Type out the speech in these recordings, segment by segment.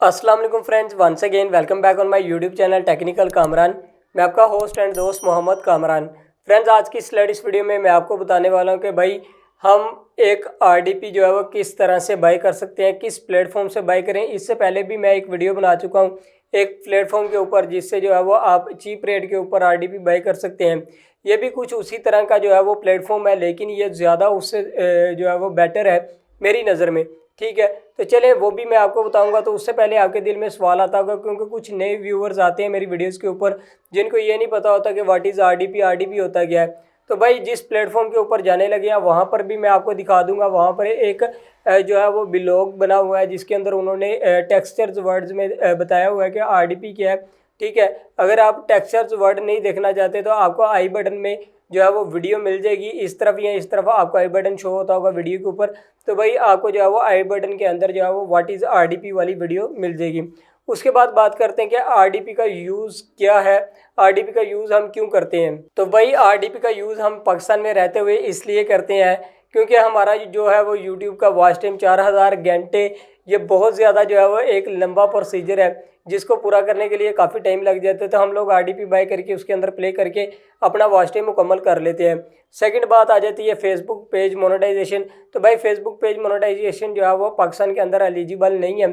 अस्सलाम वालेकुम friends, once again welcome back on my YouTube channel technical Kamran. मैं आपका होस्ट एंड दोस्त मोहम्मद कामरान। फ्रेंड्स, आज की इस वीडियो में मैं आपको बताने वाला हूं कि भाई हम एक आरडीपी जो है वो किस तरह से बाय कर सकते हैं, किस प्लेटफॉर्म से बाय करें। इससे पहले भी मैं एक वीडियो बना चुका हूं एक प्लेटफॉर्म के ऊपर, जिससे जो है वो आप चीप रेट के ऊपर आरडीपी बाय कर सकते हैं। ये भी कुछ उसी तरह का जो है वो प्लेटफॉर्म है, लेकिन ये ज़्यादा उससे जो है वो बेटर है मेरी नज़र में। ठीक है, तो चले वो भी मैं आपको बताऊंगा। तो उससे पहले आपके दिल में सवाल आता होगा, क्योंकि कुछ नए व्यूअर्स आते हैं मेरी वीडियोस के ऊपर जिनको ये नहीं पता होता कि व्हाट इज़ आरडीपी, आरडीपी होता क्या है। तो भाई जिस प्लेटफॉर्म के ऊपर जाने लगे हैं वहाँ पर भी मैं आपको दिखा दूंगा। वहाँ पर एक जो है वो ब्लॉग बना हुआ है, जिसके अंदर उन्होंने टेक्सचर्स वर्ड्स में बताया हुआ है कि आरडीपी क्या है। ठीक है, अगर आप टेक्सचर्स वर्ड नहीं देखना चाहते तो आपको आई बटन में जो है वो वीडियो मिल जाएगी। इस तरफ या इस तरफ आपको आई बटन शो होता होगा वीडियो के ऊपर। तो भाई आपको जो है वो आई बटन के अंदर जो है वो व्हाट इज़ आरडीपी वाली वीडियो मिल जाएगी। उसके बाद बात करते हैं कि आरडीपी का यूज़ क्या है, आरडीपी का यूज़ हम क्यों करते हैं। तो भाई आरडीपी का यूज़ हम पाकिस्तान में रहते हुए इसलिए करते हैं क्योंकि हमारा जो है वो यूट्यूब का वॉच टाइम 4000 घंटे, ये बहुत ज़्यादा जो है वो एक लंबा प्रोसीजर है, जिसको पूरा करने के लिए काफ़ी टाइम लग जाता है। तो हम लोग आरडीपी बाय करके उसके अंदर प्ले करके अपना वॉच टाइम मुकम्मल कर लेते हैं। सेकंड बात आ जाती है फेसबुक पेज मोनेटाइजेशन। तो भाई फेसबुक पेज मोनेटाइजेशन जो है वो पाकिस्तान के अंदर एलिजिबल नहीं है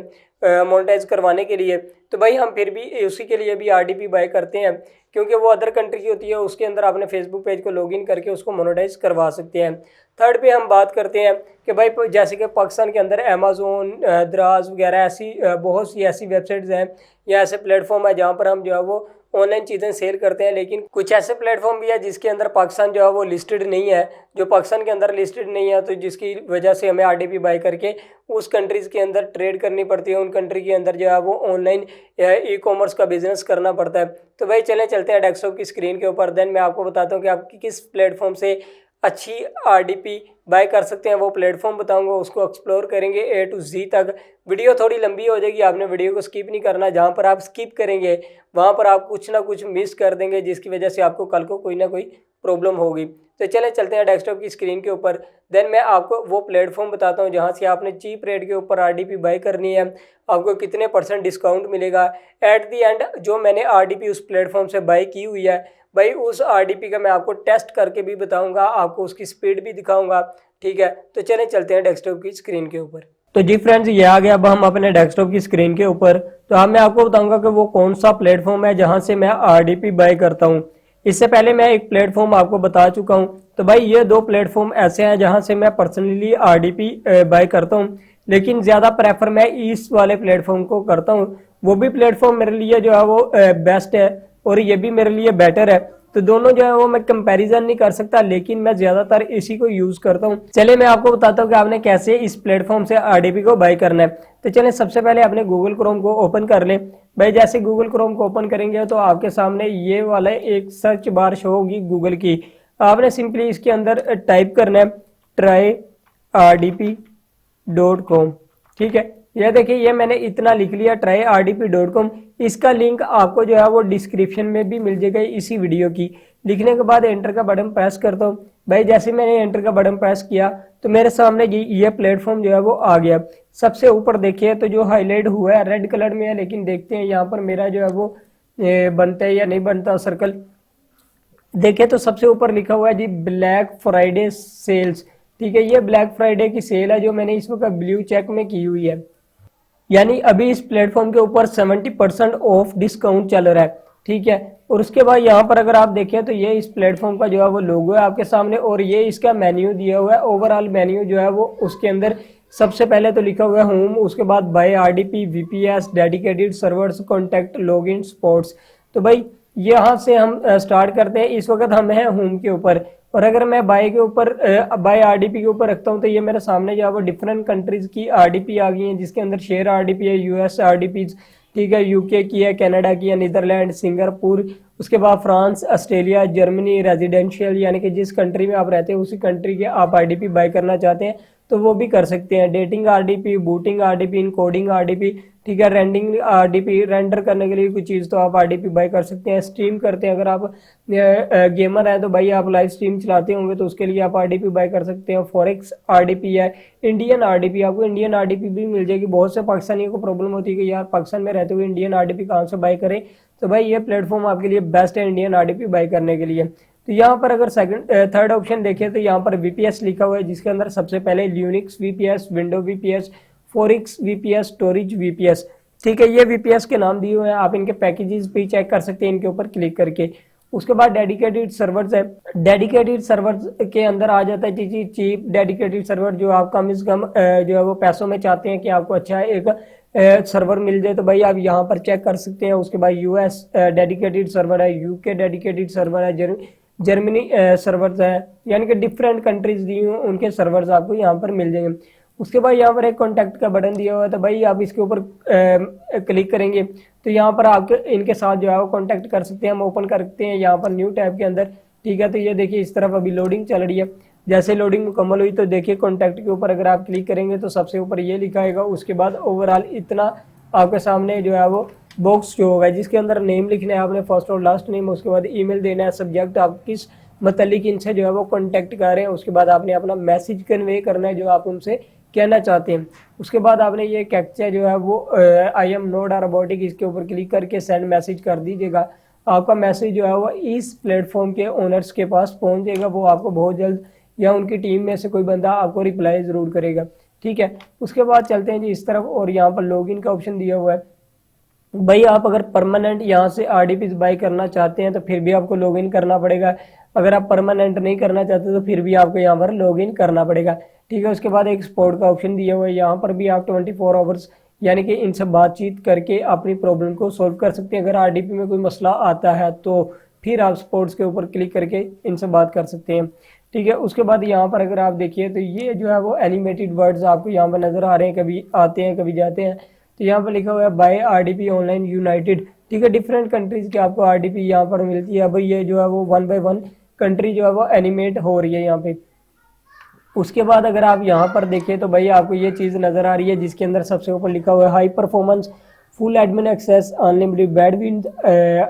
मोनेटाइज करवाने के लिए। तो भाई हम फिर भी उसी के लिए भी आरडीपी बाय करते हैं, क्योंकि वो अदर कंट्री की होती है, उसके अंदर अपने फेसबुक पेज को लॉगिन करके उसको मोनेटाइज करवा सकते हैं। थर्ड पे हम बात करते हैं कि भाई जैसे कि पाकिस्तान के अंदर अमेज़ोन, दराज वगैरह ऐसी बहुत सी ऐसी वेबसाइट्स हैं या ऐसे प्लेटफॉर्म है जहाँ पर हम जो है वो ऑनलाइन चीज़ें सेल करते हैं। लेकिन कुछ ऐसे प्लेटफॉर्म भी है जिसके अंदर पाकिस्तान जो है वो लिस्टेड नहीं है, जो पाकिस्तान के अंदर लिस्टेड नहीं है, तो जिसकी वजह से हमें आरडीपी बाय करके उस कंट्रीज़ के अंदर ट्रेड करनी पड़ती है। उन कंट्री के अंदर जो है वो ऑनलाइन ई कॉमर्स का बिजनेस करना पड़ता है। तो भाई चलते हैं डेस्कटॉप की स्क्रीन के ऊपर। देन मैं आपको बताता हूँ कि आप किस प्लेटफॉर्म से अच्छी आरडीपी बाय कर सकते हैं। वो प्लेटफॉर्म बताऊंगा, उसको एक्सप्लोर करेंगे ए टू जी तक। वीडियो थोड़ी लंबी हो जाएगी, आपने वीडियो को स्किप नहीं करना। जहाँ पर आप स्किप करेंगे वहाँ पर आप कुछ ना कुछ मिस कर देंगे, जिसकी वजह से आपको कल को कोई ना कोई प्रॉब्लम होगी। तो चलते हैं डेस्कटॉप की स्क्रीन के ऊपर। देन मैं आपको वो प्लेटफॉर्म बताता हूँ जहाँ से आपने चीप रेट के ऊपर आरडीपी बाय करनी है, आपको कितने % डिस्काउंट मिलेगा। एट दी एंड जो मैंने आरडीपी उस प्लेटफॉर्म से बाय की हुई है भाई, उस आरडीपी का मैं आपको टेस्ट करके भी बताऊंगा, आपको उसकी स्पीड भी दिखाऊंगा। ठीक है, तो चलते हैं डेस्कटॉप की स्क्रीन के ऊपर। तो जी फ्रेंड्स, ये आ गया अब हम अपने डेस्कटॉप की स्क्रीन के ऊपर। तो अब मैं आपको बताऊंगा कि वो कौन सा प्लेटफॉर्म है जहां से मैं आरडीपी बाय करता हूं। इससे पहले मैं एक प्लेटफॉर्म आपको बता चुका हूं। तो भाई ये दो प्लेटफॉर्म ऐसे हैं जहां से मैं पर्सनली आरडीपी बाय करता हूं, लेकिन ज़्यादा प्रेफर मैं इस वाले प्लेटफॉर्म को करता हूँ। वो भी प्लेटफॉर्म मेरे लिए जो है वो बेस्ट है और ये भी मेरे लिए बेटर है। तो दोनों जो है वो मैं कंपैरिजन नहीं कर सकता, लेकिन मैं ज़्यादातर इसी को यूज़ करता हूँ। चलिए मैं आपको बताता हूँ कि आपने कैसे इस प्लेटफॉर्म से आरडीपी को बाय करना है। तो चलिए सबसे पहले अपने गूगल क्रोम को ओपन कर लें। भाई जैसे गूगल क्रोम को ओपन करेंगे तो आपके सामने ये वाला एक सर्च बार शो होगी गूगल की। आपने सिंपली इसके अंदर टाइप करना है tryrdp.com। ठीक है, यह देखिए ये मैंने इतना लिख लिया tryrdp.com। इसका लिंक आपको जो है वो डिस्क्रिप्शन में भी मिल जाएगा इसी वीडियो की। लिखने के बाद एंटर का बटन प्रेस करता हूँ। भाई जैसे मैंने एंटर का बटन प्रेस किया तो मेरे सामने ये प्लेटफॉर्म जो है वो आ गया। सबसे ऊपर देखिए तो जो हाईलाइट हुआ है रेड कलर में है, लेकिन देखते हैं यहाँ पर मेरा जो है वो बनता है या नहीं बनता सर्कल। देखिए तो सबसे ऊपर लिखा हुआ है जी ब्लैक फ्राइडे सेल्स। ठीक है, ये ब्लैक फ्राइडे की सेल है जो मैंने इस वक्त ब्लू चेक में की हुई है, यानी अभी इस प्लेटफॉर्म के ऊपर 70% ऑफ डिस्काउंट चल रहा है। ठीक है, और उसके बाद यहाँ पर अगर आप देखें तो ये इस प्लेटफॉर्म का जो है वो लोगो है आपके सामने, और ये इसका मेन्यू दिया हुआ है। ओवरऑल मेन्यू जो है वो उसके अंदर सबसे पहले तो लिखा हुआ है होम, उसके बाद buy RDP, VPS, dedicated servers, contact, login, spots. तो भाई यहाँ से हम स्टार्ट करते हैं। इस वक्त हम हैं होम के ऊपर, और अगर मैं बाय के ऊपर बाय आरडीपी के ऊपर रखता हूँ तो ये मेरे सामने जो है वो डिफरेंट कंट्रीज की आरडीपी आ गई हैं, जिसके अंदर शेयर आरडीपी है, यूएस आरडीपी, ठीक है, यूके की है, कनाडा की है, नीदरलैंड, सिंगापुर, उसके बाद फ्रांस, ऑस्ट्रेलिया, जर्मनी, रेजिडेंशियल यानी कि जिस कंट्री में आप रहते हैं उसी कंट्री के आप आरडीपी बाय करना चाहते हैं तो वो भी कर सकते हैं। Dating RDP, booting RDP, encoding RDP, ठीक है, रेंडिंग आरडीपी, रेंडर करने के लिए कोई चीज़ तो आप आरडीपी बाय कर सकते हैं। स्ट्रीम करते हैं, अगर आप गेमर हैं तो भाई आप लाइव स्ट्रीम चलाते होंगे तो उसके लिए आप आरडीपी बाय कर सकते हैं। फॉरेक्स आरडीपी है, इंडियन आरडीपी, आपको इंडियन आरडीपी भी मिल जाएगी। बहुत से पाकिस्तानियों को प्रॉब्लम होती है कि यार पाकिस्तान में रहते हुए इंडियन आरडीपी कहाँ से बाय करें, तो भाई ये प्लेटफॉर्म आपके लिए बेस्ट है इंडियन आरडीपी बाय करने के लिए। तो यहाँ पर अगर थर्ड ऑप्शन देखें तो यहाँ पर वीपीएस लिखा हुआ है, जिसके अंदर सबसे पहले Linux VPS, window VPS, forex VPS, storage VPS, ठीक है, ये वीपीएस के नाम दिए हुए हैं। आप इनके पैकेजेस भी चेक कर सकते हैं इनके ऊपर क्लिक करके। उसके बाद डेडिकेटेड सर्वर्स है, डेडिकेटेड सर्वर्स के अंदर आ जाता है जी चीप डेडिकेटेड सर्वर, जो आप कम से कम जो है वो पैसों में चाहते हैं कि आपको अच्छा एक सर्वर मिल जाए, तो भाई आप यहाँ पर चेक कर सकते हैं। उसके बाद यूएस डेडिकेटेड सर्वर है, यूके डेडिकेटेड सर्वर है, जर्मनी सर्वर्स है, यानी कि डिफरेंट कंट्रीज दी हुई उनके सर्वर्स आपको यहाँ पर मिल जाएंगे। उसके बाद यहाँ पर एक कॉन्टैक्ट का बटन दिया हुआ है, तो भाई आप इसके ऊपर क्लिक करेंगे तो यहाँ पर आपके इनके साथ जो है वो कॉन्टैक्ट कर सकते हैं। हम ओपन करते हैं यहाँ पर न्यू टैब के अंदर, ठीक है। तो ये देखिए इस तरफ अभी लोडिंग चल रही है। जैसे लोडिंग मुकम्मल हुई तो देखिए कॉन्टैक्ट के ऊपर अगर आप क्लिक करेंगे तो सबसे ऊपर ये लिखा आएगा। उसके बाद ओवरऑल इतना आपके सामने जो है वो बॉक्स जो होगा, जिसके अंदर नेम लिखना है आपने, फर्स्ट और लास्ट नेम, उसके बाद ईमेल देना है, सब्जेक्ट आप किस मतलब इनसे जो है वो कॉन्टैक्ट कर रहे हैं, उसके बाद आपने अपना मैसेज कन्वे करना है जो आप उनसे कहना चाहते हैं। उसके बाद आपने ये कैप्चा जो है वो I am not a robotic, इसके ऊपर क्लिक करके सेंड मैसेज कर दीजिएगा। आपका मैसेज जो है वो इस प्लेटफॉर्म के ओनर्स के पास पहुंच जाएगा, वो आपको बहुत जल्द या उनकी टीम में से कोई बंदा आपको रिप्लाई ज़रूर करेगा, ठीक है। उसके बाद चलते हैं जी इस तरफ, और यहाँ पर लॉगिन का ऑप्शन दिया हुआ है। भाई आप अगर परमानेंट यहाँ से आरडीपीज बाई करना चाहते हैं तो फिर भी आपको लॉगिन करना पड़ेगा। अगर आप परमानेंट नहीं करना चाहते तो फिर भी आपको यहाँ पर लॉगिन करना पड़ेगा, ठीक है। उसके बाद एक सपोर्ट का ऑप्शन दिया हुआ है, यहाँ पर भी आप 24 आवर्स यानी कि इनसे बातचीत करके अपनी प्रॉब्लम को सॉल्व कर सकते हैं। अगर आरडीपी में कोई मसला आता है तो फिर आप सपोर्ट्स के ऊपर क्लिक करके इनसे बात कर सकते हैं, ठीक है। उसके बाद यहाँ पर अगर आप देखिए तो ये जो है वो एनिमेटेड वर्ड्स आपको यहाँ पर नज़र आ रहे हैं, कभी आते हैं कभी जाते हैं। तो यहाँ पर लिखा हुआ है बाय आरडीपी ऑनलाइन यूनाइटेड, ठीक है। डिफरेंट कंट्रीज की आपको आरडीपी यहाँ पर मिलती है। भाई ये जो है वो 1 बाय 1 कंट्री जो है वो एनिमेट हो रही है यहाँ पे। उसके बाद अगर आप यहाँ पर देखें तो भाई आपको ये चीज़ नज़र आ रही है, जिसके अंदर सबसे ऊपर लिखा हुआ है high performance full admin access unlimited bandwidth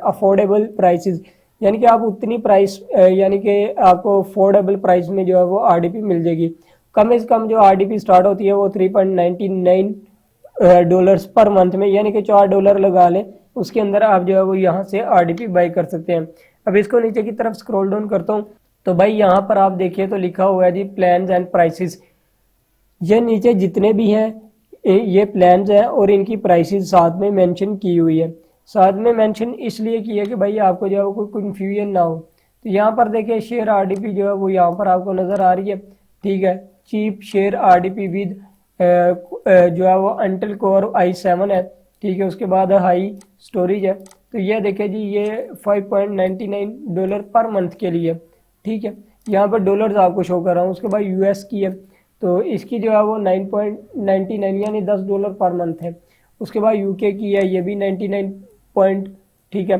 affordable prices, यानी कि आप उतनी प्राइस यानी कि आपको अफोर्डेबल प्राइस में जो है वो आरडीपी मिल जाएगी। कम से कम जो आरडीपी स्टार्ट होती है वो $3.99 पर मंथ में, यानी कि $4 लगा लें, उसके अंदर आप जो है वो यहाँ से आरडीपी बाई कर सकते हैं। अब इसको नीचे की तरफ स्क्रॉल डाउन करता हूँ तो भाई यहाँ पर आप देखिए तो लिखा हुआ है जी प्लान्स एंड प्राइसेस। ये नीचे जितने भी हैं ये प्लान्स हैं और इनकी प्राइसेस साथ में मेंशन की हुई है। साथ में मेंशन इसलिए की है कि भाई आपको जो है कोई कन्फ्यूजन ना हो। तो यहाँ पर देखिए शेयर आरडीपी जो है वो यहाँ पर आपको नज़र आ रही है, ठीक है। चीप शेयर आरडीपी विद जो है वो इंटेल कोर i7 है, ठीक है। उसके बाद हाई स्टोरेज है। तो ये देखिए जी ये $5.99 पर मंथ के लिए, ठीक है। यहाँ पर डॉलर्स आपको शो कर रहा हूँ। उसके बाद यूएस की है तो इसकी जो है वो 9.99 यानी $10 पर मंथ है। उसके बाद यूके की है, ये भी 99 पॉइंट, ठीक है,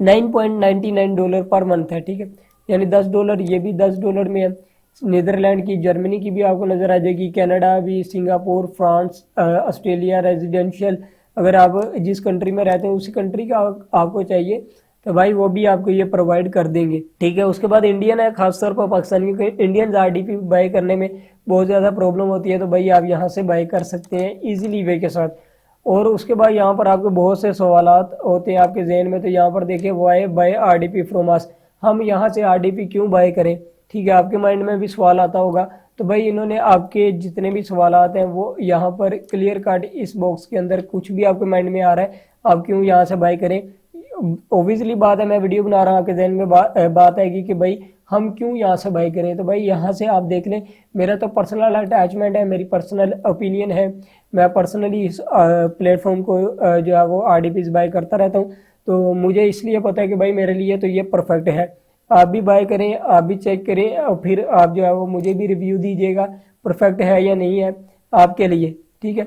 $9.99 पर मंथ है, ठीक है, यानी $10, ये भी $10 में है। नीदरलैंड की, जर्मनी की भी आपको नज़र आ जाएगी, कनाडा भी, सिंगापुर, फ्रांस, ऑस्ट्रेलिया रेजिडेंशियल, अगर आप जिस कंट्री में रहते हैं उसी कंट्री का आपको चाहिए तो भाई वो भी आपको ये प्रोवाइड कर देंगे, ठीक है। उसके बाद इंडियन है, खासतौर पर पाकिस्तानी के इंडियन आरडीपी बाय करने में बहुत ज़्यादा प्रॉब्लम होती है, तो भाई आप यहाँ से बाय कर सकते हैं इजीली वे के साथ। और उसके बाद यहाँ पर आपके बहुत से सवालात होते हैं आपके जहन में, तो यहाँ पर देखिए why buy RDP from us, हम यहाँ से आरडीपी क्यों बाय करें, ठीक है। आपके माइंड में भी सवाल आता होगा, तो भाई इन्होंने आपके जितने भी सवाल आते हैं वो यहाँ पर क्लियर कट इस बॉक्स के अंदर कुछ भी आपके माइंड में आ रहा है आप क्यों यहाँ से बाय करें। ओबियसली बात है, मैं वीडियो बना रहा हूँ, आपके जहन में बात आएगी कि भाई हम क्यों यहाँ से बाय करें। तो भाई यहाँ से आप देख लें, मेरा तो पर्सनल अटैचमेंट है, मेरी पर्सनल ओपिनियन है, मैं पर्सनली इस प्लेटफॉर्म को जो है वो आरडीपीज बाय करता रहता हूँ, तो मुझे इसलिए पता है कि भाई मेरे लिए तो ये परफेक्ट है। आप भी बाय करें, आप भी चेक करें और फिर आप जो है वो मुझे भी रिव्यू दीजिएगा परफेक्ट है या नहीं है आपके लिए, ठीक है।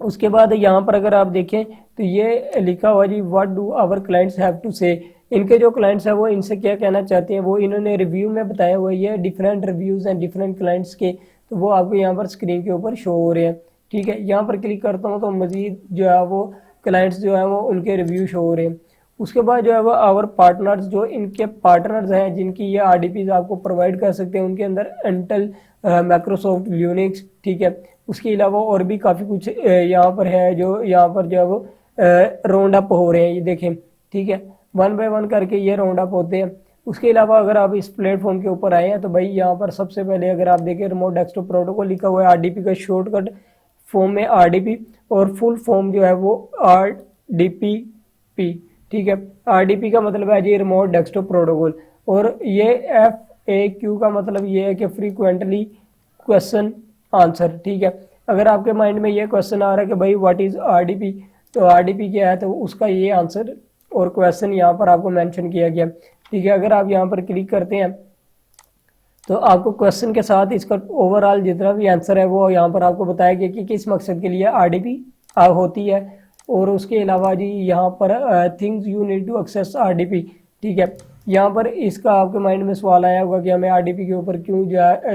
उसके बाद यहाँ पर अगर आप देखें तो ये लिखा हुआ जी what do our clients have to say, इनके जो क्लाइंट्स हैं वो इनसे क्या कहना चाहते हैं वो इन्होंने रिव्यू में बताया हुआ है, डिफरेंट रिव्यूज़ हैं डिफरेंट क्लाइंट्स के। तो वो आपको यहाँ पर स्क्रीन के ऊपर शो हो रहे हैं। ठीक है, यहाँ पर क्लिक करता हूँ तो मजीद जो है वो क्लाइंट्स जो है वो उनके रिव्यू शो हो रहे हैं। उसके बाद जो है वो आवर पार्टनर्स, जो इनके पार्टनर्स हैं जिनकी ये आरडीपीज आपको प्रोवाइड कर सकते हैं, उनके अंदर इंटेल, माइक्रोसॉफ्ट, यूनिक्स, ठीक है। उसके अलावा और भी काफ़ी कुछ यहाँ पर है जो यहाँ पर जो है वो राउंड अप हो रहे हैं, ये देखें। ठीक है, वन बाय वन करके ये राउंड अप होते हैं। उसके अलावा अगर आप इस प्लेटफॉर्म के ऊपर आए हैं तो भाई यहाँ पर सबसे पहले अगर आप देखें रिमोट डेस्कटॉप प्रोटोकॉल लिखा हुआ है, आरडीपी का शॉर्टकट फॉर्म में आरडीपी और फुल फॉर्म जो है वो आरडीपी। ठीक है, आरडीपी का मतलब है जी रिमोट डेस्कटॉप प्रोटोकॉल, और ये FAQ का मतलब ये है कि फ्रीक्वेंटली क्वेश्चन आंसर। ठीक है, अगर आपके माइंड में ये क्वेश्चन आ रहा है कि भाई व्हाट इज आरडीपी, तो आरडीपी क्या है, तो उसका ये आंसर और क्वेश्चन यहाँ पर आपको मेंशन किया गया। ठीक है, अगर आप यहाँ पर क्लिक करते हैं तो आपको क्वेश्चन के साथ इसका ओवरऑल जितना भी आंसर है वो यहाँ पर आपको बताया गया कि किस मकसद के लिए आरडीपी होती है। और उसके अलावा जी यहाँ पर things you need to access RDP. ठीक है, यहाँ पर इसका आपके माइंड में सवाल आया होगा कि हमें आरडीपी के ऊपर क्यों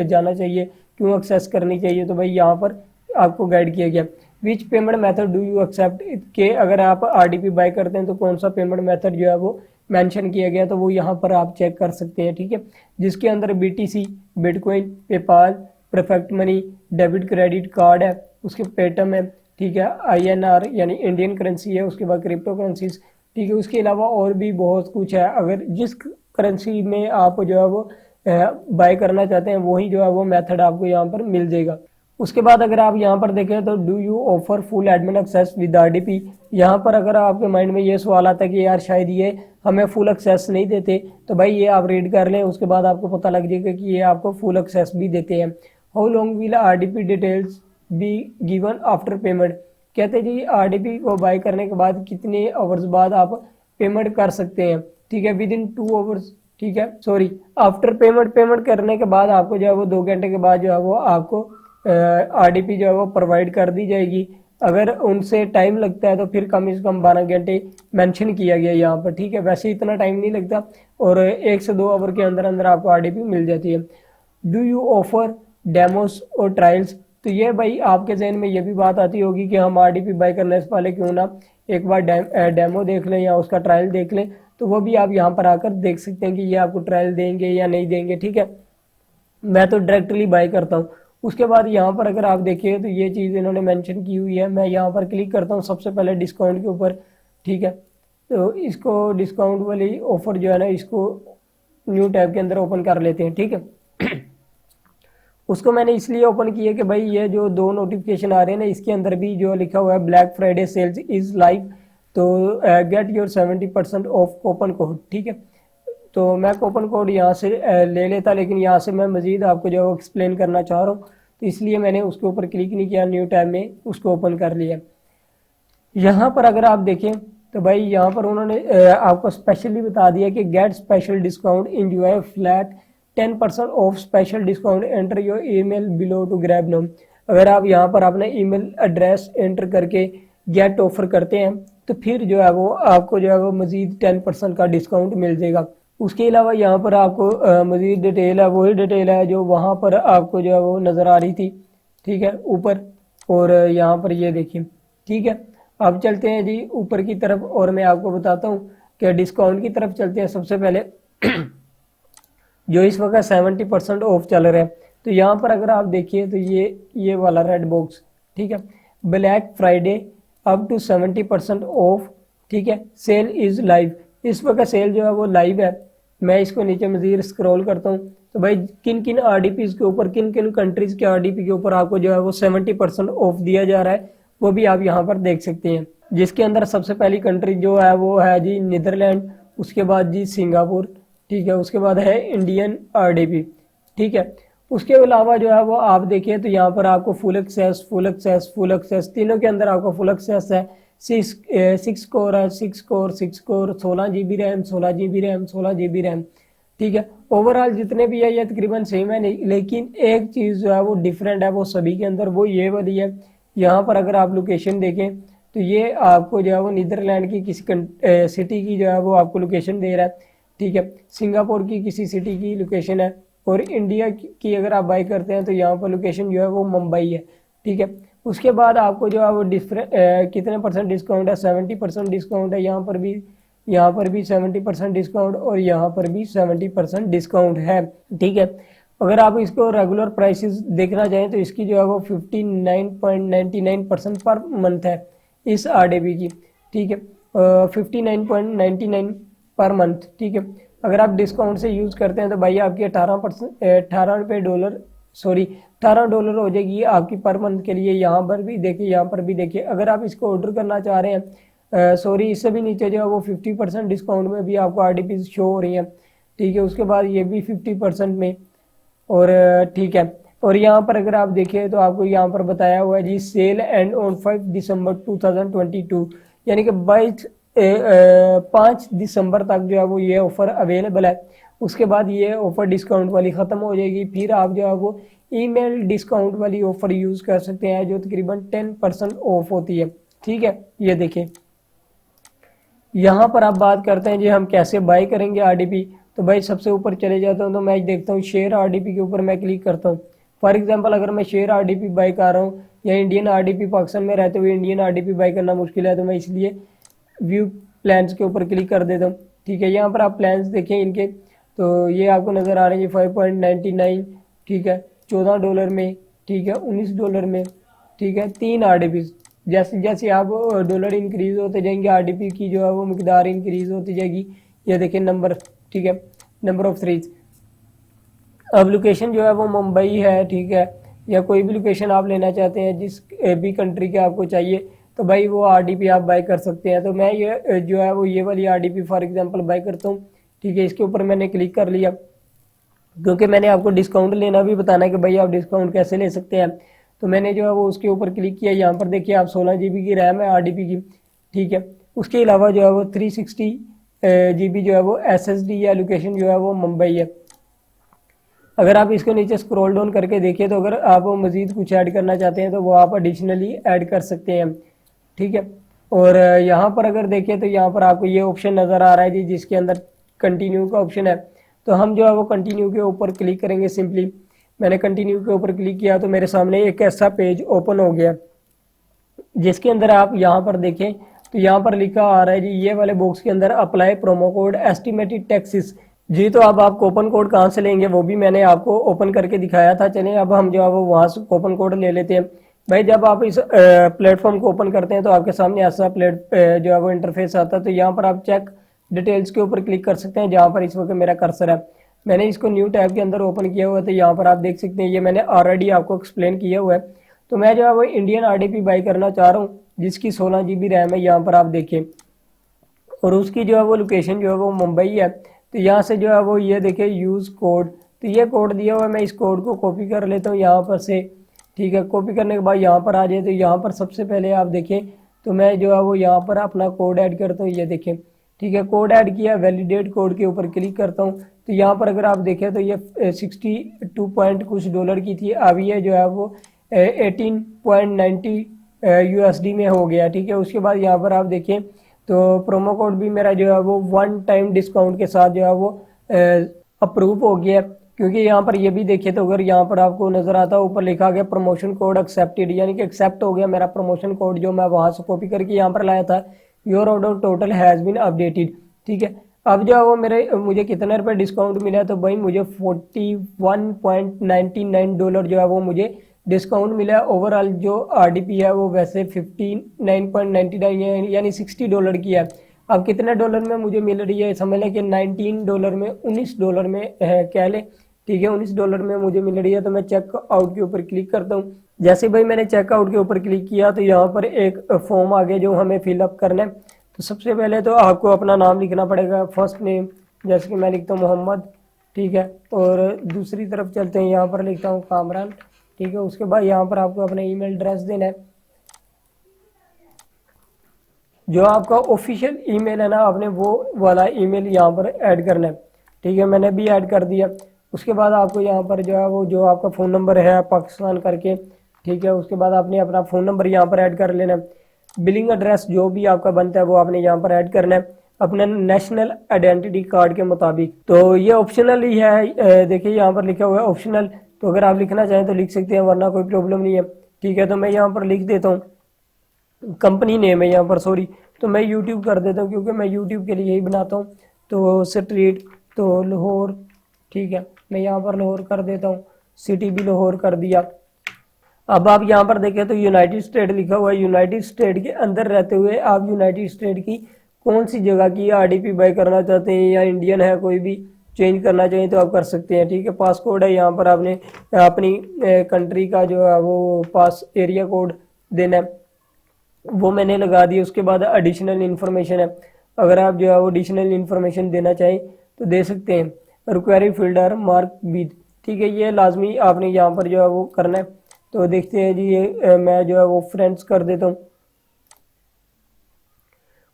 जाना चाहिए, क्यों एक्सेस करनी चाहिए। तो भाई यहाँ पर आपको गाइड किया गया which payment method do you accept, के अगर आप आरडीपी बाय करते हैं तो कौन सा पेमेंट मेथड जो है वो मेंशन किया गया, तो वो यहाँ पर आप चेक कर सकते हैं। ठीक है, जिसके अंदर BTC, bitcoin, PayPal, perfect money, debit credit card है, उसके पेटम है। ठीक है, INR यानी इंडियन करेंसी है, उसके बाद क्रिप्टो करेंसीज। ठीक है, उसके अलावा और भी बहुत कुछ है। अगर जिस करेंसी में आप जो है वो बाय करना चाहते हैं वही जो है वो मेथड आपको यहाँ पर मिल जाएगा। उसके बाद अगर आप यहाँ पर देखें तो do you offer full admin access with RDP. यहाँ पर अगर आपके माइंड में ये सवाल आता है कि यार शायद ये हमें फुल एक्सेस नहीं देते, तो भाई ये आप रीड कर लें, उसके बाद आपको पता लग जाएगा कि ये आपको फुल एक्सेस भी देते हैं। How long will RDP details be given after payment, कहते जी आरडीपी को बाय करने के बाद कितने आवर्स बाद आप पेमेंट कर सकते हैं। ठीक है, विद इन 2 आवर्स। ठीक है, सॉरी, आफ्टर पेमेंट करने के बाद आपको जो है वो 2 घंटे के बाद जो है वो आपको आरडीपी जो है वो प्रोवाइड कर दी जाएगी। अगर उनसे टाइम लगता है तो फिर कम से कम 12 घंटे मेंशन किया गया यहाँ पर। ठीक है, वैसे इतना टाइम नहीं लगता और 1 से 2 आवर के अंदर अंदर आपको आरडीपी मिल जाती है। डू यू ऑफर डेमोस और ट्रायल्स, तो ये भाई आपके जहन में ये भी बात आती होगी कि हम आरडीपी बाय करने से पहले क्यों ना एक बार डेमो देख लें या उसका ट्रायल देख लें, तो वो भी आप यहाँ पर आकर देख सकते हैं कि ये आपको ट्रायल देंगे या नहीं देंगे। ठीक है, मैं तो डायरेक्टली बाय करता हूँ। उसके बाद यहाँ पर अगर आप देखिए तो ये चीज़ इन्होंने मेंशन की हुई है। मैं यहाँ पर क्लिक करता हूँ सबसे पहले डिस्काउंट के ऊपर। ठीक है, तो इसको डिस्काउंट वाली ऑफर जो है ना, इसको न्यू टैब के अंदर ओपन कर लेते हैं। ठीक है, उसको मैंने इसलिए ओपन किया कि भाई ये जो 2 नोटिफिकेशन आ रहे हैं ना, इसके अंदर भी जो लिखा हुआ है black Friday sales is live, तो get your 70% off coupon code. ठीक है, तो मैं कूपन कोड यहाँ से ले लेता, लेकिन यहाँ से मैं मज़ीद आपको जो एक्सप्लेन करना चाह रहा हूँ, तो इसलिए मैंने उसके ऊपर क्लिक नहीं किया, न्यू टैब में उसको ओपन कर लिया। यहाँ पर अगर आप देखें तो भाई यहाँ पर उन्होंने आपको स्पेशली बता दिया कि get special discount, enjoy flat 10% off special discount, enter your email below to grab now. अगर आप यहाँ पर अपना ईमेल एड्रेस एंटर करके गेट ऑफर करते हैं तो फिर जो है वो आपको जो है वो मज़ीद 10% का डिस्काउंट मिल जाएगा। उसके अलावा यहाँ पर आपको मज़ीद डिटेल है, वही डिटेल है जो वहाँ पर आपको जो है वो नज़र आ रही थी। ठीक है, ऊपर, और यहाँ पर ये देखिए। ठीक है, अब चलते हैं जी ऊपर की तरफ और मैं आपको बताता हूँ कि डिस्काउंट की तरफ चलते हैं। सबसे पहले जो इस वक्त 70% ऑफ चल रहा है, तो यहाँ पर अगर आप देखिए तो ये वाला रेड बॉक्स, ठीक है, black Friday up to 70% off. ठीक है, सेल इज़ लाइव, इस वक्त सेल जो है वो लाइव है। मैं इसको नीचे मज़ीद स्क्रॉल करता हूँ तो भाई किन किन आरडीपीज के ऊपर, किन किन कंट्रीज़ के आरडीपी के ऊपर आपको जो है वो 70% ऑफ दिया जा रहा है, वो भी आप यहाँ पर देख सकते हैं। जिसके अंदर सबसे पहली कंट्री जो है वो है जी नीदरलैंड, उसके बाद जी सिंगापुर। ठीक है, उसके बाद है इंडियन आरडीपी। ठीक है, उसके अलावा जो है वो आप देखिए तो यहाँ पर आपको फुल एक्सेस तीनों के अंदर आपको फुल एक्सेस है। 6 कोर है, 6 core 16 GB RAM, 16 GB RAM, 16 GB RAM. ठीक है, ओवरऑल जितने भी है ये तकरीबन सेम है, नहीं लेकिन एक चीज़ जो है वो डिफरेंट है वो सभी के अंदर, वो ये वाली है। यहाँ पर अगर आप लोकेशन देखें तो ये आपको जो है वो नीदरलैंड की किसी सिटी की जो है वो आपको लोकेशन दे रहा है। ठीक है, सिंगापुर की किसी सिटी की लोकेशन है, और इंडिया की अगर आप बाई करते हैं तो यहाँ पर लोकेशन जो है वो मुंबई है, ठीक है। उसके बाद आपको जो है वो कितने परसेंट डिस्काउंट है, 70% डिस्काउंट है, यहाँ पर भी 70% डिस्काउंट और यहाँ पर भी 70% डिस्काउंट है, ठीक है। अगर आप इसको रेगुलर प्राइसेस देखना चाहें तो इसकी जो है वो 59.99% पर मंथ है इस RDP की, ठीक है, 59.99 पर मंथ, ठीक है। अगर आप डिस्काउंट से यूज़ करते हैं तो भाई आपकी 18 डॉलर हो जाएगी आपकी पर मंथ के लिए। यहाँ पर भी देखिए अगर आप इसको ऑर्डर करना चाह रहे हैं, इससे भी नीचे जो है वो 50% डिस्काउंट में भी आपको RDP शो हो रही है, ठीक है। उसके बाद ये भी 50% में, और ठीक है। और यहाँ पर अगर आप देखें तो आपको यहाँ पर बताया हुआ है जी सेल एंड ऑन 5 दिसंबर 2022, यानी कि 5 दिसंबर तक जो है वो ये ऑफर अवेलेबल है। उसके बाद ये ऑफर डिस्काउंट वाली ख़त्म हो जाएगी, फिर आप जो है वो ईमेल डिस्काउंट वाली ऑफर यूज़ कर सकते हैं जो तकरीबन 10% ऑफ होती है, ठीक है। ये देखें यहाँ पर आप बात करते हैं जी हम कैसे बाय करेंगे RDP। तो भाई सबसे ऊपर चले जाता हूँ तो मैं देखता हूँ शेयर RDP के ऊपर मैं क्लिक करता हूँ। फॉर एग्जांपल अगर मैं शेयर RDP बाय कर रहा हूँ या इंडियन RDP, पाकिस्तान में रहते हुए इंडियन RDP बाय करना मुश्किल है तो मैं इसलिए व्यू प्लान्स के ऊपर क्लिक कर देता हूँ, ठीक है। यहाँ पर आप प्लान्स देखें इनके, तो ये आपको नज़र आ रहे हैं 5.99, ठीक है, $14 में, ठीक है, $19 में, ठीक है, 3 RDP। जैसे जैसे आप डॉलर इंक्रीज होते जाएंगे RDP की जो है वो मिकदार इंक्रीज होती जाएगी। ये देखें नंबर, ठीक है, नंबर ऑफ थ्रीज। अब लोकेशन जो है वो मुंबई है, ठीक है, या कोई भी लोकेशन आप लेना चाहते हैं जिस भी कंट्री के आपको चाहिए तो भाई वो RDP आप बाय कर सकते हैं। तो मैं ये जो है वो ये वाली RDP फॉर एग्जांपल बाय करता हूँ, ठीक है। इसके ऊपर मैंने क्लिक कर लिया क्योंकि मैंने आपको डिस्काउंट लेना भी बताना है कि भाई आप डिस्काउंट कैसे ले सकते हैं। तो मैंने जो है वो उसके ऊपर क्लिक किया। यहाँ पर देखिए आप 16 GB की रैम है RDP की, ठीक है। उसके अलावा जो है वो 360 GB जो है वो SSD या लोकेशन जो है वो मुंबई है। अगर आप इसको नीचे स्क्रॉल डाउन करके देखिए तो अगर आप मज़ीद कुछ ऐड करना चाहते हैं तो वो आप एडिशनली ऐड कर सकते हैं, ठीक है। और यहाँ पर अगर देखें तो यहाँ पर आपको ये ऑप्शन नज़र आ रहा है जी जिसके अंदर कंटिन्यू का ऑप्शन है। तो हम जो है वो कंटिन्यू के ऊपर क्लिक करेंगे। सिंपली मैंने कंटिन्यू के ऊपर क्लिक किया तो मेरे सामने एक ऐसा पेज ओपन हो गया जिसके अंदर आप यहाँ पर देखें तो यहाँ पर लिखा आ रहा है जी ये वाले बॉक्स के अंदर apply promo code estimated taxes जी। तो अब आप कूपन कोड कहाँ से लेंगे वो भी मैंने आपको ओपन करके दिखाया था। चलिए अब हम जो है वो वहाँ से कूपन कोड ले लेते हैं। भाई जब आप इस प्लेटफॉर्म को ओपन करते हैं तो आपके सामने ऐसा जो है वो इंटरफेस आता है। तो यहाँ पर आप चेक डिटेल्स के ऊपर क्लिक कर सकते हैं जहाँ पर इस वक्त मेरा कर्सर है। मैंने इसको न्यू टैब के अंदर ओपन किया हुआ है तो यहाँ पर आप देख सकते हैं ये मैंने ऑलरेडी आपको एक्सप्लेन किया हुआ है। तो मैं जो है वो इंडियन RDP बाई करना चाह रहा हूँ जिसकी 16 GB रैम है, यहाँ पर आप देखें, और उसकी जो है वो लोकेशन जो है वो मुंबई है। तो यहाँ से जो है वो ये देखें यूज़ कोड, तो ये कोड दिया हुआ है। मैं इस कोड को कॉपी कर लेता हूँ यहाँ पर से, ठीक है। कॉपी करने के बाद यहाँ पर आ जाए तो यहाँ पर सबसे पहले आप देखें तो मैं जो है वो यहाँ पर अपना कोड ऐड करता हूँ। ये देखें, ठीक है, कोड ऐड किया, वैलिडेट कोड के ऊपर क्लिक करता हूँ। तो यहाँ पर अगर आप देखें तो ये 62 पॉइंट कुछ डॉलर की थी, अब ये जो है वो 18.90 USD में हो गया, ठीक है। उसके बाद यहाँ पर आप देखें तो प्रोमो कोड भी मेरा जो है वो 1 टाइम डिस्काउंट के साथ जो है वो अप्रूव हो गया। क्योंकि यहाँ पर ये भी देखे तो अगर यहाँ पर आपको नज़र आता है ऊपर लिखा गया प्रमोशन कोड एक्सेप्टेड, यानी कि एक्सेप्ट हो गया मेरा प्रमोशन कोड जो मैं वहाँ से कॉपी करके यहाँ पर लाया था। Your order total has been updated, ठीक है। अब जो है वो मुझे कितने रुपए डिस्काउंट मिला है तो भाई मुझे $41.99 जो है वो मुझे डिस्काउंट मिला। ओवरऑल जो RDP है वो वैसे 59.99 यानी $60 की है। अब कितने डॉलर में मुझे मिल रही है समझ लें कि $19 में, $19 में कह लें, ठीक है, $19 में मुझे मिल रही है। तो मैं चेकआउट के ऊपर क्लिक करता हूँ। जैसे भाई मैंने चेकआउट के ऊपर क्लिक किया तो यहाँ पर एक फॉर्म आ गया जो हमें फिलअप करना है। तो सबसे पहले तो आपको अपना नाम लिखना पड़ेगा, फर्स्ट नेम, जैसे कि मैं लिखता हूँ मोहम्मद, ठीक है। और दूसरी तरफ चलते हैं, यहाँ पर लिखता हूँ कामरान, ठीक है। उसके बाद यहाँ पर आपको अपना ईमेल एड्रेस देना है, जो आपका ऑफिशियल ईमेल है ना, आपने वो वाला ईमेल यहाँ पर ऐड करना है, ठीक है। मैंने भी ऐड कर दिया। उसके बाद आपको यहाँ पर जो है वो जो आपका फ़ोन नंबर है पाकिस्तान करके, ठीक है। उसके बाद आपने अपना फ़ोन नंबर यहाँ पर ऐड कर लेना है। बिलिंग एड्रेस जो भी आपका बनता है वो आपने यहाँ पर ऐड करना है। अपने नेशनल आइडेंटिटी कार्ड के मुताबिक। तो ये ऑप्शनल ही है, देखिए यहाँ पर लिखा हुआ है ऑप्शनल, तो अगर आप लिखना चाहें तो लिख सकते हैं, वरना कोई प्रॉब्लम नहीं है। ठीक है, तो मैं यहाँ पर लिख देता हूँ कंपनी नेम है यहाँ पर, सॉरी, तो मैं यूट्यूब कर देता हूँ क्योंकि मैं यूट्यूब के लिए ही बनाता हूँ। तो स्ट्रीट तो लाहौर, ठीक है, मैं यहाँ पर लाहौर कर देता हूँ, सिटी भी लाहौर कर दिया। अब आप यहाँ पर देखें तो यूनाइटेड स्टेट लिखा हुआ है, यूनाइटेड स्टेट के अंदर रहते हुए आप यूनाइटेड स्टेट की कौन सी जगह की आरडीपी बाय करना चाहते हैं, या इंडियन है कोई भी चेंज करना चाहिए तो आप कर सकते हैं। ठीक है, पासकोड है, यहाँ पर आपने अपनी कंट्री का जो है वो पास एरिया कोड देना है, वो मैंने लगा दिया। उसके बाद एडिशनल इन्फॉर्मेशन है, अगर आप जो है वो एडिशनल इन्फॉर्मेशन देना चाहें तो दे सकते हैं। रिक्वायरी फिल्टर मार्क विद, ठीक है, ये लाजमी आपने यहाँ पर जो है वो करना है। तो देखते हैं जी, ये मैं जो है वो फ्रेंड्स कर देता हूँ।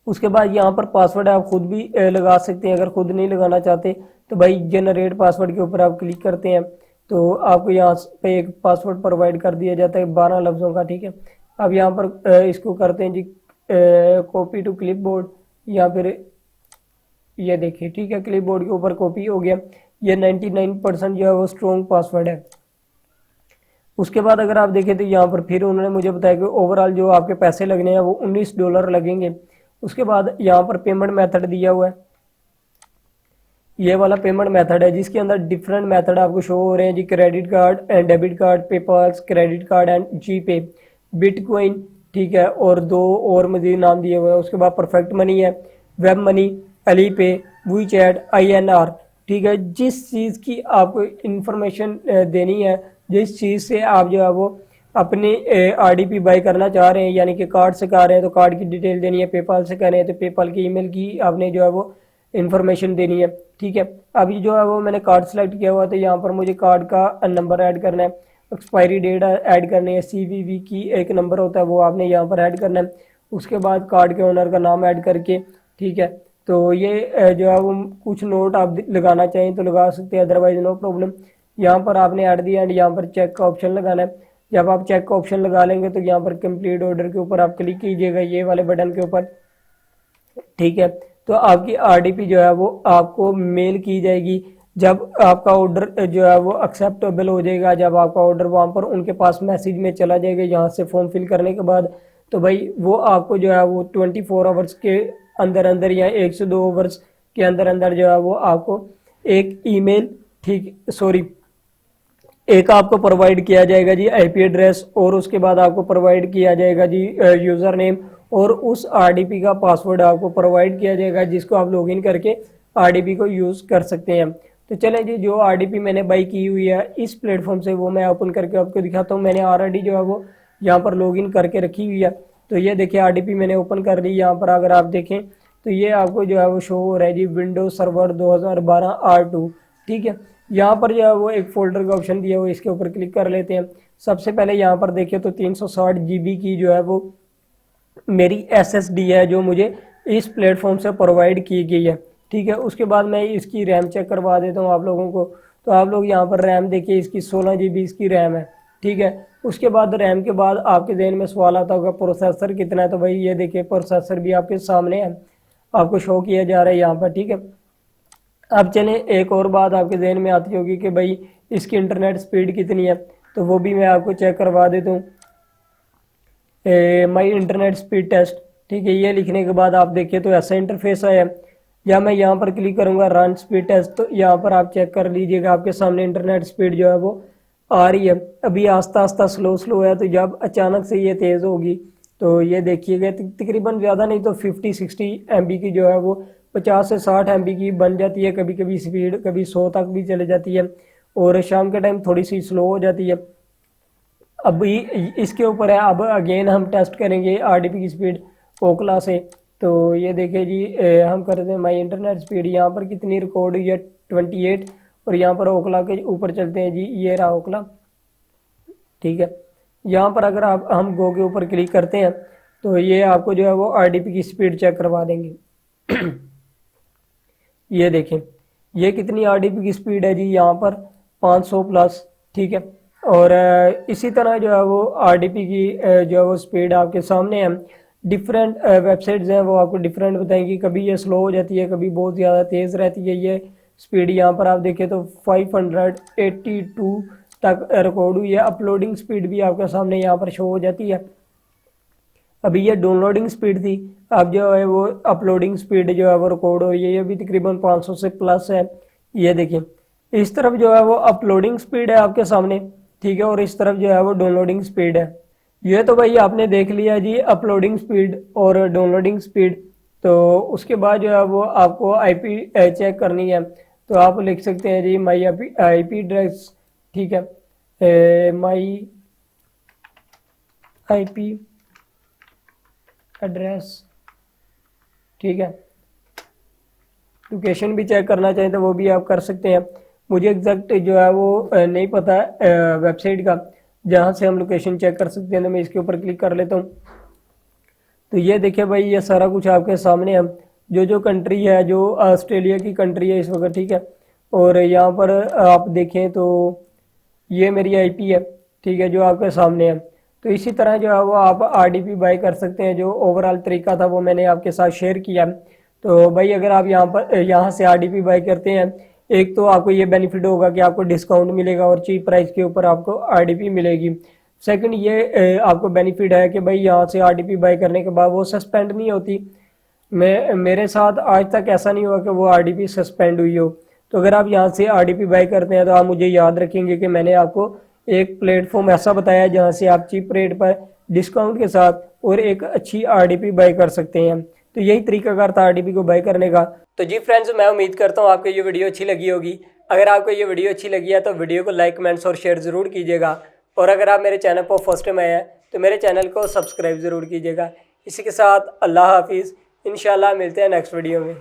उसके बाद यहाँ पर पासवर्ड आप खुद भी लगा सकते हैं, अगर खुद नहीं लगाना चाहते तो भाई जनरेट पासवर्ड के ऊपर आप क्लिक करते हैं तो आपको यहाँ पे एक पासवर्ड प्रोवाइड कर दिया जाता है 12 लफ्ज़ों का। ठीक है, अब यहाँ पर इसको करते हैं जी कॉपी टू क्लिपबोर्ड, या फिर ये देखिए, ठीक है, क्लिपबोर्ड के ऊपर कॉपी हो गया। ये 99% जो है वो स्ट्रॉन्ग पासवर्ड है। उसके बाद अगर आप देखें तो यहाँ पर फिर उन्होंने मुझे बताया कि ओवरऑल जो आपके पैसे लगने हैं वो $19 लगेंगे। उसके बाद यहाँ पर पेमेंट मेथड दिया हुआ है, ये वाला पेमेंट मेथड है जिसके अंदर डिफरेंट मेथड आपको शो हो रहे हैं जी, credit card and debit card, PayPals, credit card and GPay, bitcoin, ठीक है, और 2 और मजीद नाम दिए हुए हैं। उसके बाद परफेक्ट मनी है, वेब मनी, अली पे, वी चैट, INR। ठीक है, जिस चीज़ की आपको इंफॉर्मेशन देनी है, जिस चीज़ से आप जो है वो अपने आरडीपी बाय करना चाह रहे हैं, यानी कि कार्ड से कर रहे हैं तो कार्ड की डिटेल देनी है, पेपाल से कर रहे हैं तो पेपाल की ईमेल की आपने जो है वो इन्फॉर्मेशन देनी है। ठीक है, अभी जो है वो मैंने कार्ड सेलेक्ट किया हुआ, तो यहाँ पर मुझे कार्ड का नंबर ऐड करना है, एक्सपायरी डेट ऐड करनी है, CVV की एक नंबर होता है वो आपने यहाँ पर ऐड करना है। उसके बाद कार्ड के ओनर का नाम ऐड करके, ठीक है, तो ये जो है वो कुछ नोट आप लगाना चाहें तो लगा सकते हैं, अदरवाइज नो प्रॉब्लम। यहाँ पर आपने ऐड दिया एंड यहाँ पर चेक का ऑप्शन लगाना है। जब आप चेक का ऑप्शन लगा लेंगे तो यहाँ पर कंप्लीट ऑर्डर के ऊपर आप क्लिक कीजिएगा, ये वाले बटन के ऊपर। ठीक है, तो आपकी आरडीपी जो है वो आपको मेल की जाएगी जब आपका ऑर्डर जो है वो एक्सेप्टेबल हो जाएगा, जब आपका ऑर्डर वहाँ पर उनके पास मैसेज में चला जाएगा यहाँ से फॉर्म फिल करने के बाद, तो भाई वो आपको जो है वो 24 आवर्स के अंदर अंदर या 1 से 2 आवर्स के अंदर अंदर जो है वो आपको एक ईमेल, ठीक, सॉरी, एक आपको प्रोवाइड किया जाएगा जी IP एड्रेस, और उसके बाद आपको प्रोवाइड किया जाएगा जी यूज़र नेम, और उस आरडीपी का पासवर्ड आपको प्रोवाइड किया जाएगा जिसको आप लॉगिन करके आरडीपी को यूज़ कर सकते हैं। तो चलें जी, जो आरडीपी मैंने बाई की हुई है इस प्लेटफॉर्म से वो मैं ओपन करके आपको दिखाता हूँ। मैंने ऑलरेडी जो है वो यहाँ पर लॉगिन करके रखी हुई है। तो ये देखिए आरडीपी मैंने ओपन कर ली। यहाँ पर अगर आप देखें तो ये आपको जो है वो शो हो रहा है जी विंडोज सर्वर 2012 R2। ठीक है, यहाँ पर जो है वो एक फोल्डर का ऑप्शन दिया हुआ है, इसके ऊपर क्लिक कर लेते हैं। सबसे पहले यहाँ पर देखिए तो 360 GB की जो है वो मेरी SSD है जो मुझे इस प्लेटफॉर्म से प्रोवाइड की गई है। ठीक है, उसके बाद मैं इसकी रैम चेक करवा देता हूँ आप लोगों को। तो आप लोग यहाँ पर रैम देखिए, इसकी 16 GB इसकी रैम है। ठीक है, उसके बाद रैम के बाद आपके जहन में सवाल आता होगा प्रोसेसर कितना है, तो भाई ये देखिए प्रोसेसर भी आपके सामने है, आपको शो किया जा रहा है यहाँ पर। ठीक है, अब चलें एक और बात आपके जहन में आती होगी कि भाई इसकी इंटरनेट स्पीड कितनी है, तो वो भी मैं आपको चेक करवा देता हूँ। माई इंटरनेट स्पीड टेस्ट, ठीक है, ये लिखने के बाद आप देखिए तो ऐसा इंटरफेस आया। या मैं यहाँ पर क्लिक करूँगा रन स्पीड टेस्ट, तो यहाँ पर आप चेक कर लीजिएगा आपके सामने इंटरनेट स्पीड जो है वो आ रही है। अभी आस्ता आस्ता स्लो है, तो जब अचानक से ये तेज़ होगी तो ये देखिएगा तकरीबन ज़्यादा नहीं तो 50-60 MB की जो है वो 50 से 60 MB की बन जाती है। कभी कभी स्पीड कभी 100 तक भी चले जाती है, और शाम के टाइम थोड़ी सी स्लो हो जाती है। अभी इसके ऊपर है, अब अगेन हम टेस्ट करेंगे आरडीपी की स्पीड ओकला से। तो ये देखिए जी हम करते हैं माई इंटरनेट स्पीड, यहाँ पर कितनी रिकॉर्ड हुई है 28, और यहाँ पर ओकला के ऊपर चलते हैं जी, ये रहा ओकला। ठीक है, यहाँ पर अगर आप हम गो के ऊपर क्लिक करते हैं तो ये आपको जो है वो आरडीपी की स्पीड चेक करवा देंगे। ये देखें ये कितनी आरडीपी की स्पीड है जी, यहाँ पर 500 प्लस। ठीक है, और इसी तरह जो है वो आरडीपी की जो है वो स्पीड आपके सामने है। डिफरेंट वेबसाइट्स हैं वो आपको डिफरेंट बताएंगी। कभी ये स्लो हो जाती है, कभी बहुत ज़्यादा तेज़ रहती है। ये स्पीड यहाँ पर आप देखें तो 582 तक रिकॉर्ड हुई है। अपलोडिंग स्पीड भी आपके सामने यहाँ पर शो हो जाती है। अभी ये डाउनलोडिंग स्पीड थी, अब जो है वो अपलोडिंग स्पीड जो है वो रिकॉर्ड हुई है, ये भी तकरीबन 500 से प्लस है। ये देखिए इस तरफ जो है वो अपलोडिंग स्पीड है आपके सामने, ठीक है, और इस तरफ जो है वो डाउनलोडिंग स्पीड है। ये तो भाई आपने देख लिया जी अपलोडिंग स्पीड और डाउनलोडिंग स्पीड। तो उसके बाद जो है वो आपको आईपी चेक करनी है, तो आप लिख सकते हैं जी माई आईपी एड्रेस, ठीक है, माई आईपी एड्रेस, ठीक है। लोकेशन भी चेक करना चाहें तो वो भी आप कर सकते हैं। मुझे एग्जैक्ट जो है वो नहीं पता वेबसाइट का जहाँ से हम लोकेशन चेक कर सकते हैं, तो मैं इसके ऊपर क्लिक कर लेता हूँ। तो ये देखिए भाई ये सारा कुछ आपके सामने है, जो कंट्री है, जो ऑस्ट्रेलिया की कंट्री है इस वक्त, ठीक है। और यहाँ पर आप देखें तो ये मेरी आईपी है, ठीक है, जो आपके सामने है। तो इसी तरह जो है वो आप आरडीपी बाय कर सकते हैं। जो ओवरऑल तरीका था वो मैंने आपके साथ शेयर किया। तो भाई अगर आप यहाँ से आरडीपी बाय करते हैं, एक तो आपको ये बेनिफिट होगा कि आपको डिस्काउंट मिलेगा और चीप प्राइस के ऊपर आपको आरडीपी मिलेगी। सेकंड ये आपको बेनिफिट है कि भाई यहाँ से आरडीपी बाय करने के बाद वो सस्पेंड नहीं होती। मेरे साथ आज तक ऐसा नहीं हुआ कि वो आरडीपी सस्पेंड हुई हो। तो अगर आप यहाँ से आरडीपी बाय करते हैं तो आप मुझे याद रखेंगे कि मैंने आपको एक प्लेटफॉर्म ऐसा बताया जहाँ से आप चीप रेट पर डिस्काउंट के साथ और एक अच्छी आरडीपी बाय कर सकते हैं। तो यही तरीकाकार था आरडीपी को बाय करने का। तो जी फ्रेंड्स, मैं उम्मीद करता हूँ आपको ये वीडियो अच्छी लगी होगी। अगर आपको ये वीडियो अच्छी लगी है तो वीडियो को लाइक, कमेंट्स और शेयर ज़रूर कीजिएगा। और अगर आप मेरे चैनल पर फर्स्ट टाइम आए हैं तो मेरे चैनल को सब्सक्राइब ज़रूर कीजिएगा। इसी के साथ अल्लाह हाफिज़, इंशाल्लाह मिलते हैं नेक्स्ट वीडियो में।